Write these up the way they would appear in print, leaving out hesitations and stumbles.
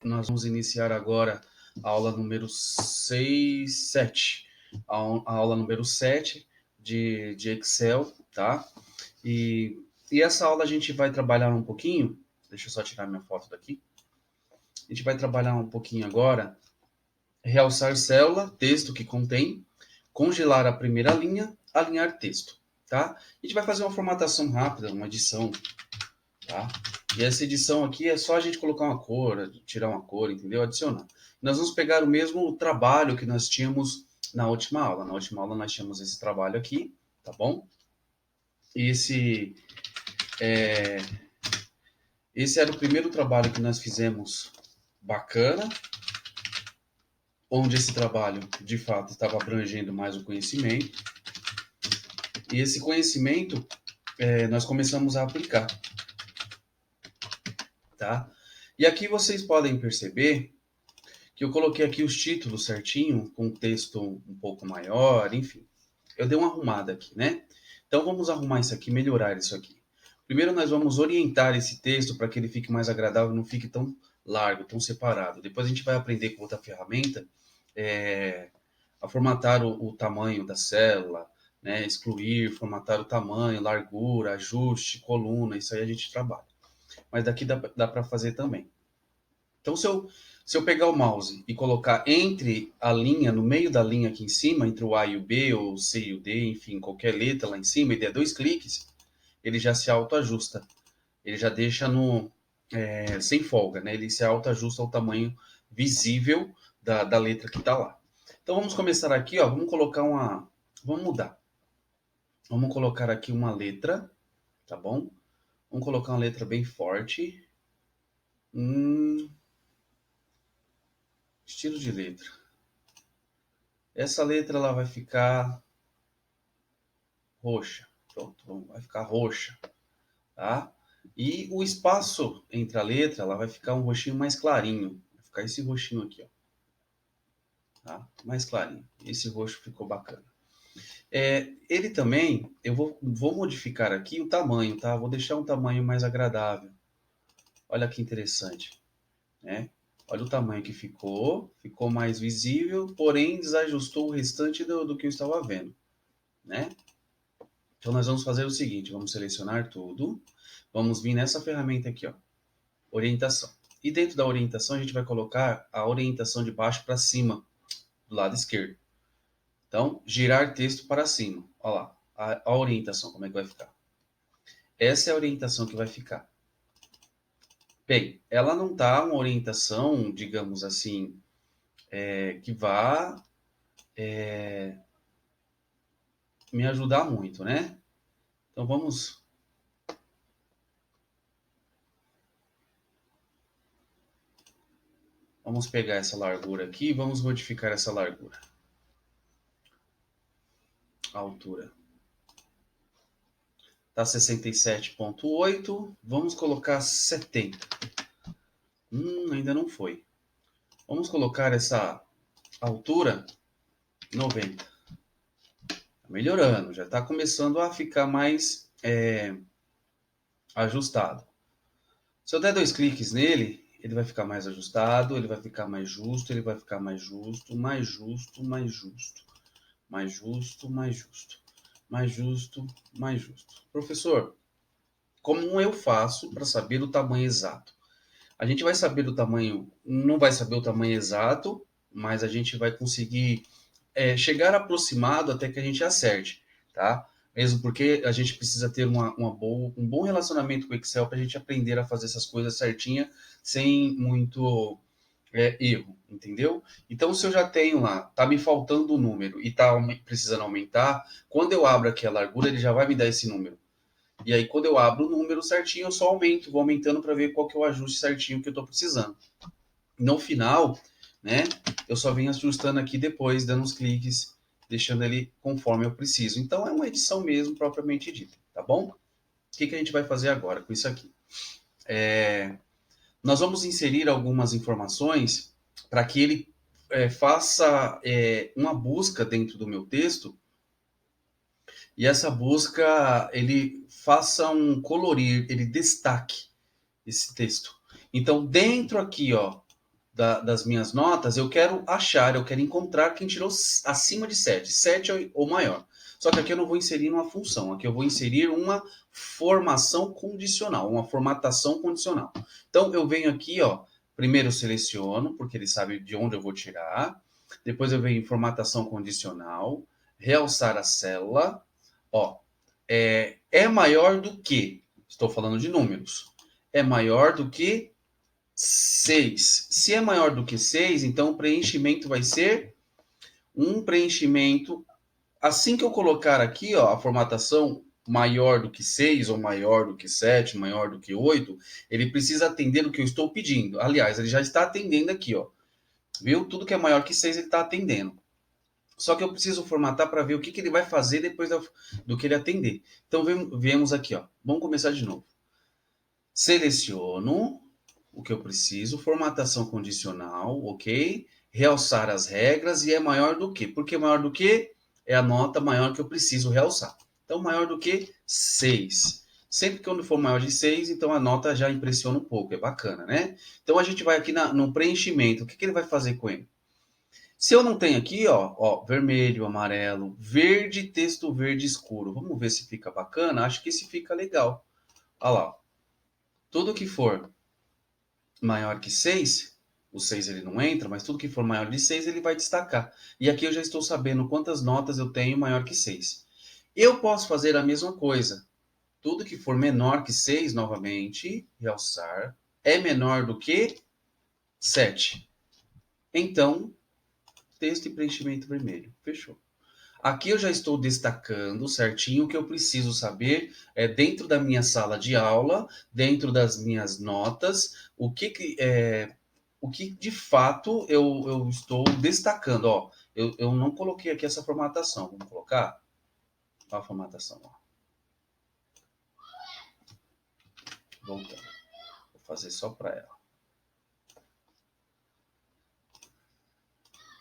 Nós vamos iniciar agora a aula número 6, 7. A aula número 7 de Excel, tá? E essa aula a gente vai trabalhar um pouquinho. Deixa eu só tirar minha foto daqui. A gente vai trabalhar um pouquinho agora. Realçar célula, texto que contém. Congelar a primeira linha, alinhar texto, tá? A gente vai fazer uma formatação rápida, uma edição, tá? E essa edição aqui é só a gente colocar uma cor, tirar uma cor, entendeu? Adicionar. Nós vamos pegar o mesmo trabalho que nós tínhamos na última aula. Na última aula nós tínhamos esse trabalho aqui, tá bom? Esse era o primeiro trabalho que nós fizemos bacana, onde esse trabalho, de fato, estava abrangendo mais o conhecimento. E esse conhecimento nós começamos a aplicar, tá? E aqui vocês podem perceber que eu coloquei aqui os títulos certinho, com texto um pouco maior, enfim. Eu dei uma arrumada aqui, né? Então vamos arrumar isso aqui, melhorar isso aqui. Primeiro nós vamos orientar esse texto para que ele fique mais agradável, não fique tão largo, tão separado. Depois a gente vai aprender com outra ferramenta a formatar o tamanho da célula, né? Excluir, formatar o tamanho, largura, ajuste, coluna, isso aí a gente trabalha. Mas daqui dá para fazer também. Então, se eu pegar o mouse e colocar entre a linha, no meio da linha aqui em cima, entre o A e o B, ou o C e o D, enfim, qualquer letra lá em cima, e der 2 cliques, ele já se autoajusta. Ele já deixa sem folga, né? Ele se autoajusta ao tamanho visível da letra que está lá. Então, vamos começar aqui, ó, vamos colocar Vamos mudar. Vamos colocar aqui uma letra, tá bom? Vamos colocar uma letra bem forte. Estilo de letra. Essa letra ela vai ficar roxa. Pronto, vai ficar roxa, tá? E o espaço entre a letra, ela vai ficar um roxinho mais clarinho. Vai ficar esse roxinho aqui, ó. Tá? Mais clarinho. Esse roxo ficou bacana. Ele também, eu vou modificar aqui o tamanho, tá? Vou deixar um tamanho mais agradável. Olha que interessante, né? Olha o tamanho que ficou mais visível, porém desajustou o restante do que eu estava vendo, né? Então, nós vamos fazer o seguinte, vamos selecionar tudo, vamos vir nessa ferramenta aqui, ó, orientação. E dentro da orientação, a gente vai colocar a orientação de baixo para cima, do lado esquerdo. Então, girar texto para cima. Olha lá, a orientação, como é que vai ficar. Essa é a orientação que vai ficar. Bem, ela não está uma orientação, digamos assim, que vá me ajudar muito, né? Então, vamos pegar essa largura aqui e vamos modificar essa largura. A altura. Tá 67,8. Vamos colocar 70. Ainda não foi. Vamos colocar essa altura 90. Tá melhorando, já está começando a ficar mais ajustado. Se eu der 2 cliques nele, ele vai ficar mais ajustado, ele vai ficar mais justo, ele vai ficar mais justo, mais justo, mais justo, mais justo, mais justo, mais justo, mais justo. Professor, como eu faço para saber o tamanho exato? A gente vai saber o tamanho, não vai saber o tamanho exato, mas a gente vai conseguir chegar aproximado até que a gente acerte, tá? Mesmo porque a gente precisa ter um bom relacionamento com o Excel para a gente aprender a fazer essas coisas certinha, sem muito erro, entendeu? Então, se eu já tenho lá, tá me faltando o número e tá precisando aumentar, quando eu abro aqui a largura, ele já vai me dar esse número. E aí, quando eu abro o número certinho, eu só aumento, vou aumentando para ver qual que é o ajuste certinho que eu estou precisando. No final, né, eu só venho ajustando aqui depois, dando uns cliques, deixando ele conforme eu preciso. Então, é uma edição mesmo, propriamente dita, tá bom? O que a gente vai fazer agora com isso aqui? Nós vamos inserir algumas informações para que ele faça uma busca dentro do meu texto e essa busca ele faça um colorir, ele destaque esse texto. Então, dentro aqui, ó, das minhas notas, eu quero encontrar quem tirou acima de 7, 7 ou maior. Só que aqui eu não vou inserir uma função, aqui eu vou inserir uma formação condicional, uma formatação condicional. Então, eu venho aqui, ó, primeiro eu seleciono, porque ele sabe de onde eu vou tirar. Depois eu venho em formatação condicional, realçar a célula, ó, é maior do que, estou falando de números, é maior do que 6. Se é maior do que 6, então o preenchimento vai ser um preenchimento. Assim que eu colocar aqui, ó, a formatação maior do que 6, ou maior do que 7, maior do que 8, ele precisa atender o que eu estou pedindo. Aliás, ele já está atendendo aqui, ó. Viu? Tudo que é maior que 6, ele está atendendo. Só que eu preciso formatar para ver o que ele vai fazer depois do que ele atender. Então, viemos aqui, ó. Vamos começar de novo. Seleciono o que eu preciso, formatação condicional, ok? Realçar as regras e é maior do que. Por que maior do que? É a nota maior que eu preciso realçar. Então, maior do que 6. Sempre que quando for maior de 6, então a nota já impressiona um pouco, é bacana, né? Então, a gente vai aqui no preenchimento. O que ele vai fazer com ele? Se eu não tenho aqui, ó, vermelho, amarelo, verde, texto verde escuro. Vamos ver se fica bacana? Acho que esse fica legal. Olha lá. Tudo que for maior que 6, o 6 ele não entra, mas tudo que for maior de 6 ele vai destacar. E aqui eu já estou sabendo quantas notas eu tenho maior que 6. Eu posso fazer a mesma coisa. Tudo que for menor que 6, novamente, realçar, é menor do que 7. Então, texto e preenchimento vermelho. Fechou. Aqui eu já estou destacando certinho o que eu preciso saber dentro da minha sala de aula, dentro das minhas notas, o que de fato eu estou destacando. Ó, eu não coloquei aqui essa formatação. Vamos colocar? Ó, a formatação. Ó. Voltando. Vou fazer só para ela.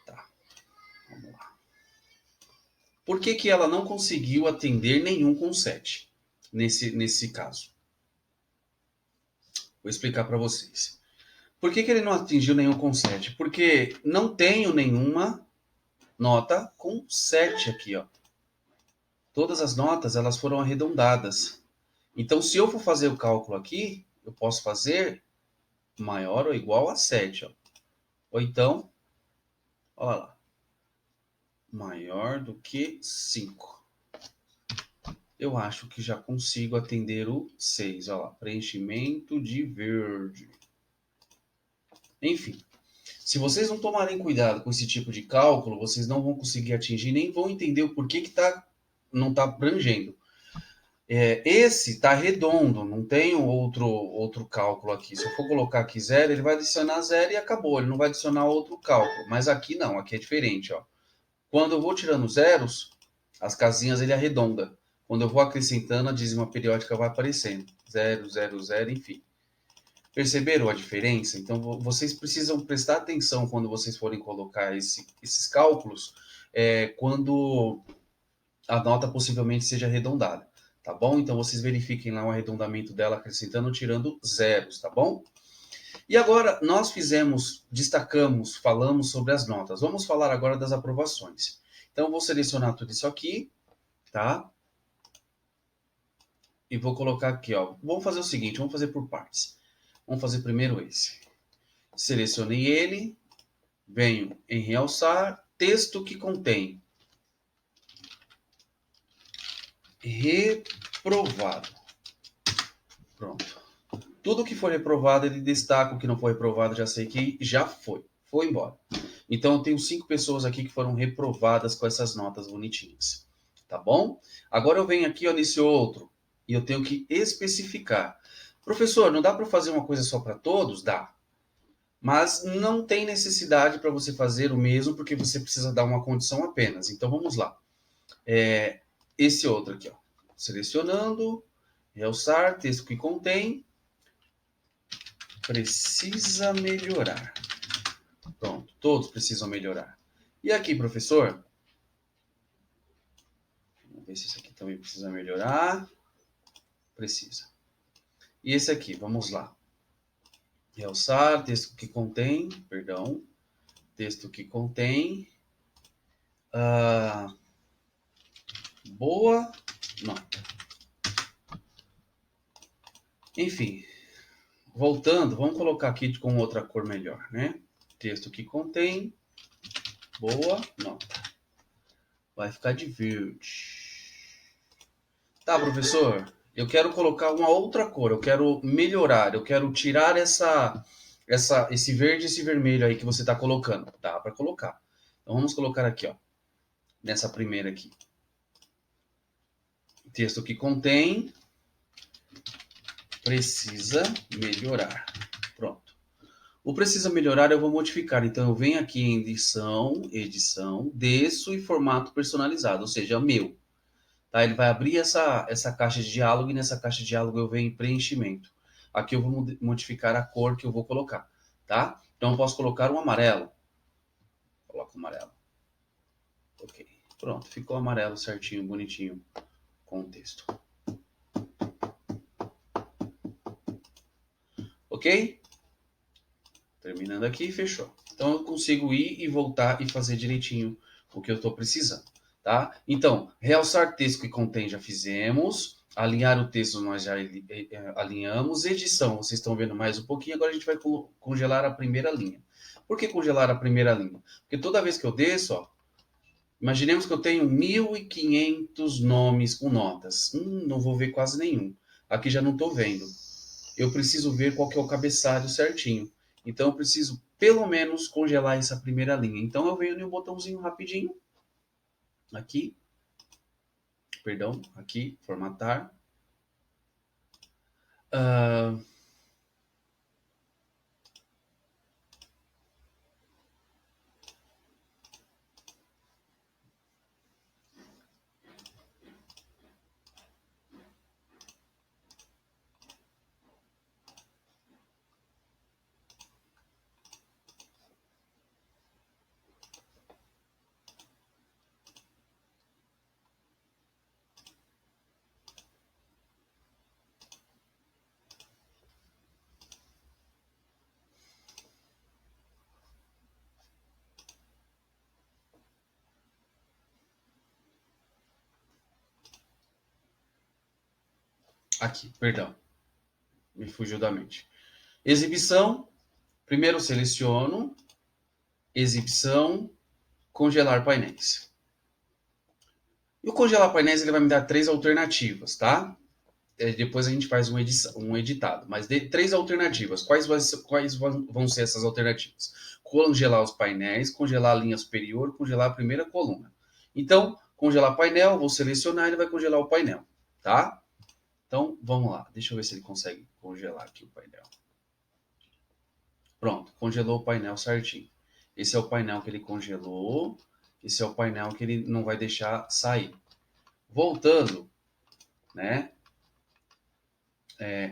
Tá, vamos lá. Por que ela não conseguiu atender nenhum com 7 nesse caso? Vou explicar para vocês. Por que ele não atingiu nenhum com 7? Porque não tenho nenhuma nota com 7 aqui, ó. Todas as notas, elas foram arredondadas. Então, se eu for fazer o cálculo aqui, eu posso fazer maior ou igual a 7, ó. Ou então, olha lá, maior do que 5. Eu acho que já consigo atender o 6, olha lá, preenchimento de verde. Enfim, se vocês não tomarem cuidado com esse tipo de cálculo, vocês não vão conseguir atingir, nem vão entender o porquê que não está abrangendo. Esse está redondo, não tem outro cálculo aqui. Se eu for colocar aqui 0, ele vai adicionar 0 e acabou. Ele não vai adicionar outro cálculo. Mas aqui não, aqui é diferente. Ó. Quando eu vou tirando zeros, as casinhas ele arredonda. Quando eu vou acrescentando, a dízima periódica vai aparecendo. 0, 0, 0, enfim. Perceberam a diferença? Então, vocês precisam prestar atenção quando vocês forem colocar esses cálculos, quando a nota possivelmente seja arredondada, tá bom? Então, vocês verifiquem lá o arredondamento dela, acrescentando ou tirando zeros, tá bom? E agora, nós destacamos, falamos sobre as notas. Vamos falar agora das aprovações. Então, eu vou selecionar tudo isso aqui, tá? E vou colocar aqui, ó. Vamos fazer o seguinte, vamos fazer por partes. Vamos fazer primeiro esse. Selecionei ele, venho em realçar, texto que contém reprovado. Pronto. Tudo que for reprovado, ele destaca. O que não foi reprovado, já sei que já foi. Foi embora. Então, eu tenho 5 pessoas aqui que foram reprovadas com essas notas bonitinhas. Tá bom? Agora eu venho aqui ó, nesse outro e eu tenho que especificar. Professor, não dá para fazer uma coisa só para todos? Dá. Mas não tem necessidade para você fazer o mesmo, porque você precisa dar uma condição apenas. Então, vamos lá. Esse outro aqui, ó. Selecionando, realçar, texto que contém, precisa melhorar. Pronto, todos precisam melhorar. E aqui, professor? Vamos ver se esse aqui também precisa melhorar. Precisa. E esse aqui, vamos lá. Realçar, texto que contém, perdão, texto que contém boa nota. Enfim, voltando, vamos colocar aqui com outra cor melhor, né? Texto que contém boa nota. Vai ficar de verde. Tá, professor, eu quero colocar uma outra cor, eu quero melhorar, eu quero tirar esse verde e esse vermelho aí que você está colocando. Dá para colocar. Então vamos colocar aqui, ó, nessa primeira aqui. Texto que contém precisa melhorar. Pronto. O precisa melhorar eu vou modificar. Então eu venho aqui em edição, desço e formato personalizado, ou seja, meu. Tá? Ele vai abrir essa caixa de diálogo e nessa caixa de diálogo eu venho em preenchimento. Aqui eu vou modificar a cor que eu vou colocar, tá? Então eu posso colocar um amarelo. Coloco amarelo. Ok. Pronto, ficou amarelo certinho, bonitinho com o texto. Ok? Terminando aqui, fechou. Então eu consigo ir e voltar e fazer direitinho o que eu estou precisando, tá? Então, realçar texto que contém já fizemos, alinhar o texto nós já alinhamos, edição, vocês estão vendo mais um pouquinho, agora a gente vai congelar a primeira linha. Por que congelar a primeira linha? Porque toda vez que eu desço, ó, imaginemos que eu tenho 1.500 nomes com notas. Não vou ver quase nenhum. Aqui já não estou vendo. Eu preciso ver qual que é o cabeçalho certinho. Então eu preciso pelo menos congelar essa primeira linha. Então eu venho no botãozinho rapidinho, aqui, perdão, aqui, formatar. Uh, aqui, perdão, me fugiu da mente. Exibição, primeiro seleciono, exibição, congelar painéis. E o congelar painéis ele vai me dar 3 alternativas, tá? Depois a gente faz um editado, mas de 3 alternativas. Quais vão ser essas alternativas? Congelar os painéis, congelar a linha superior, congelar a primeira coluna. Então, congelar painel, vou selecionar, ele vai congelar o painel, tá? Então, vamos lá. Deixa eu ver se ele consegue congelar aqui o painel. Pronto, congelou o painel certinho. Esse é o painel que ele congelou. Esse é o painel que ele não vai deixar sair. Voltando, né?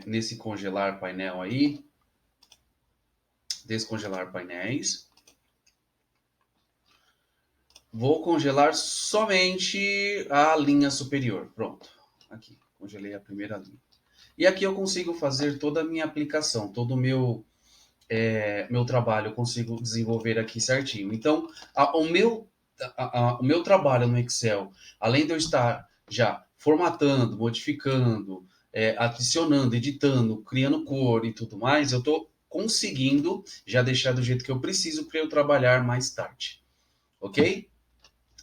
Nesse congelar painel aí, descongelar painéis. Vou congelar somente a linha superior. Pronto. Aqui, congelei a primeira linha. E aqui eu consigo fazer toda a minha aplicação, todo o meu trabalho, eu consigo desenvolver aqui certinho. Então, o meu trabalho no Excel, além de eu estar já formatando, modificando, adicionando, editando, criando cor e tudo mais, eu estou conseguindo já deixar do jeito que eu preciso para eu trabalhar mais tarde. Ok?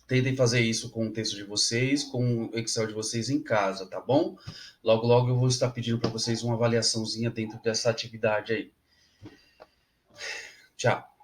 Tentem fazer isso com o texto de vocês, com o Excel de vocês em casa, tá bom? Logo, logo eu vou estar pedindo para vocês uma avaliaçãozinha dentro dessa atividade aí. Tchau.